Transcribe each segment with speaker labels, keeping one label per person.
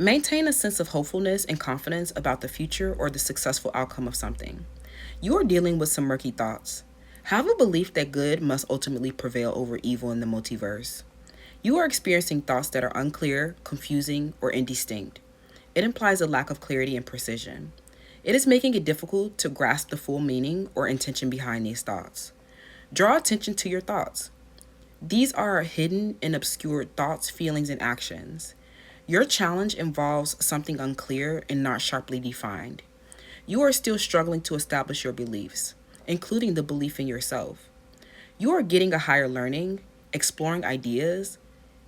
Speaker 1: Maintain a sense of hopefulness and confidence about the future or the successful outcome of something. You are dealing with some murky thoughts. Have a belief that good must ultimately prevail over evil in the multiverse. You are experiencing thoughts that are unclear, confusing, or indistinct. It implies a lack of clarity and precision. It is making it difficult to grasp the full meaning or intention behind these thoughts. Draw attention to your thoughts. These are hidden and obscure thoughts, feelings, and actions. Your challenge involves something unclear and not sharply defined. You are still struggling to establish your beliefs, including the belief in yourself. You are getting a higher learning, exploring ideas,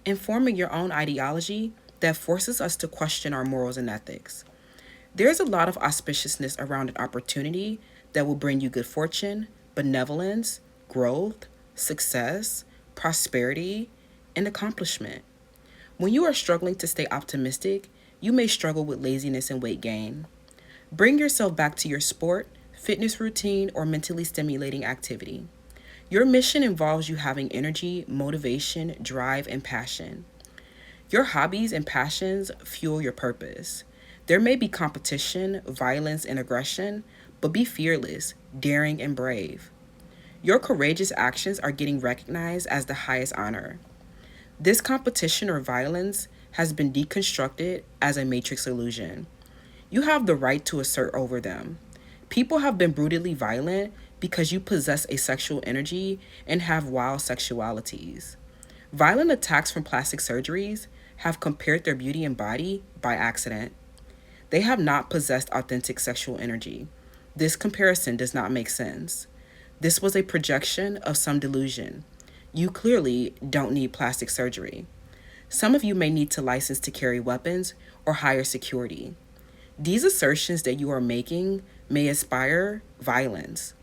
Speaker 1: and forming your own ideology that forces us to question our morals and ethics. There's a lot of auspiciousness around an opportunity that will bring you good fortune, benevolence, growth, success, prosperity, and accomplishment. When you are struggling to stay optimistic, you may struggle with laziness and weight gain. Bring yourself back to your sport, fitness routine, or mentally stimulating activity. Your mission involves you having energy, motivation, drive, and passion. Your hobbies and passions fuel your purpose. There may be competition, violence, and aggression, but be fearless, daring, and brave. Your courageous actions are getting recognized as the highest honor. This competition or violence has been deconstructed as a matrix illusion. You have the right to assert over them. People have been brutally violent because you possess a sexual energy and have wild sexualities. Violent attacks from plastic surgeries have compared their beauty and body by accident. They have not possessed authentic sexual energy. This comparison does not make sense. This was a projection of some delusion. You clearly don't need plastic surgery. Some of you may need to license to carry weapons or hire security. These assertions that you are making may inspire violence.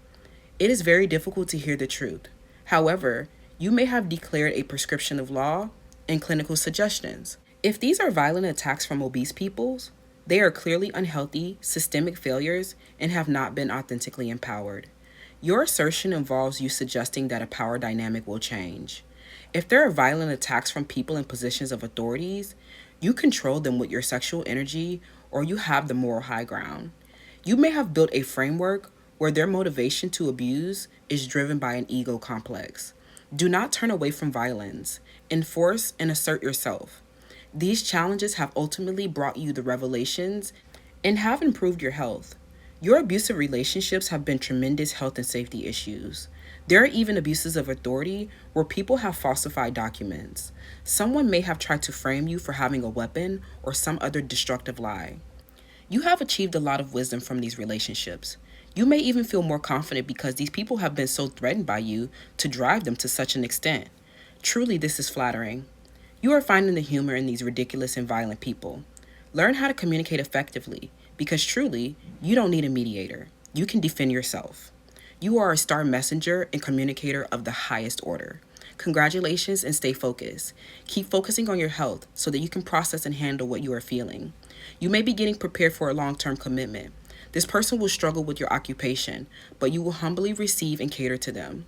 Speaker 1: It is very difficult to hear the truth. However, you may have declared a prescription of law and clinical suggestions. If these are violent attacks from obese peoples, they are clearly unhealthy, systemic failures, and have not been authentically empowered. Your assertion involves you suggesting that a power dynamic will change. If there are violent attacks from people in positions of authorities, you control them with your sexual energy or you have the moral high ground. You may have built a framework where their motivation to abuse is driven by an ego complex. Do not turn away from violence. Enforce and assert yourself. These challenges have ultimately brought you the revelations and have improved your health. Your abusive relationships have been tremendous health and safety issues. There are even abuses of authority where people have falsified documents. Someone may have tried to frame you for having a weapon or some other destructive lie. You have achieved a lot of wisdom from these relationships. You may even feel more confident because these people have been so threatened by you to drive them to such an extent. Truly, this is flattering. You are finding the humor in these ridiculous and violent people. Learn how to communicate effectively because truly, you don't need a mediator. You can defend yourself. You are a star messenger and communicator of the highest order. Congratulations and stay focused. Keep focusing on your health so that you can process and handle what you are feeling. You may be getting prepared for a long-term commitment. This person will struggle with your occupation, but you will humbly receive and cater to them.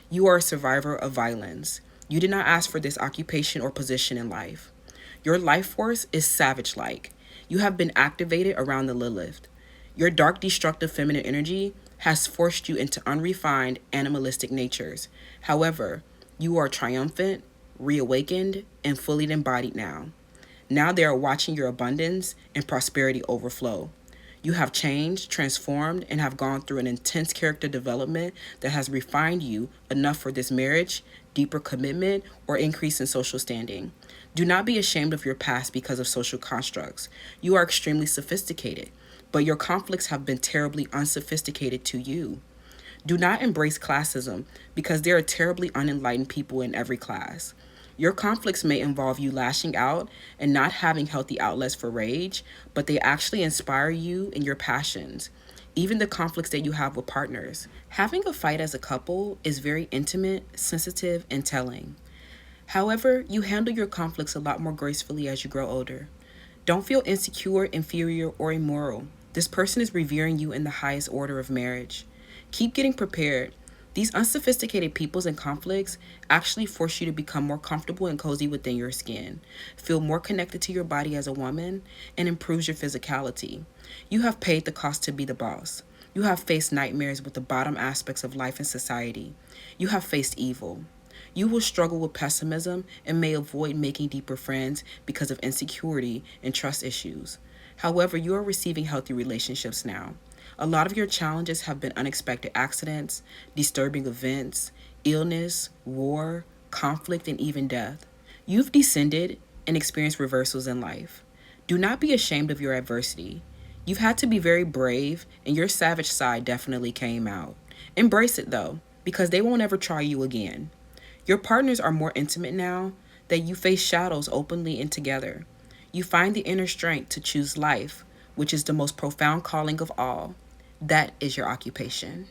Speaker 1: You are a survivor of violence. You did not ask for this occupation or position in life. Your life force is savage-like. You have been activated around the Lilith. Your dark, destructive feminine energy has forced you into unrefined, animalistic natures. However, you are triumphant, reawakened, and fully embodied now. Now they are watching your abundance and prosperity overflow. You have changed, transformed, and have gone through an intense character development that has refined you enough for this marriage, deeper commitment, or increase in social standing. Do not be ashamed of your past because of social constructs. You are extremely sophisticated, but your conflicts have been terribly unsophisticated to you. Do not embrace classism because there are terribly unenlightened people in every class. Your conflicts may involve you lashing out and not having healthy outlets for rage, but they actually inspire you in your passions, even the conflicts that you have with partners. Having a fight as a couple is very intimate, sensitive, and telling. However, you handle your conflicts a lot more gracefully as you grow older. Don't feel insecure, inferior, or immoral. This person is revering you in the highest order of marriage. Keep getting prepared. These unsophisticated peoples and conflicts actually force you to become more comfortable and cozy within your skin, feel more connected to your body as a woman, and improves your physicality. You have paid the cost to be the boss. You have faced nightmares with the bottom aspects of life and society. You have faced evil. You will struggle with pessimism and may avoid making deeper friends because of insecurity and trust issues. However, you are receiving healthy relationships now. A lot of your challenges have been unexpected accidents, disturbing events, illness, war, conflict, and even death. You've descended and experienced reversals in life. Do not be ashamed of your adversity. You've had to be very brave, and your savage side definitely came out. Embrace it though, because they won't ever try you again. Your partners are more intimate now that you face shadows openly and together. You find the inner strength to choose life, which is the most profound calling of all. That is your occupation.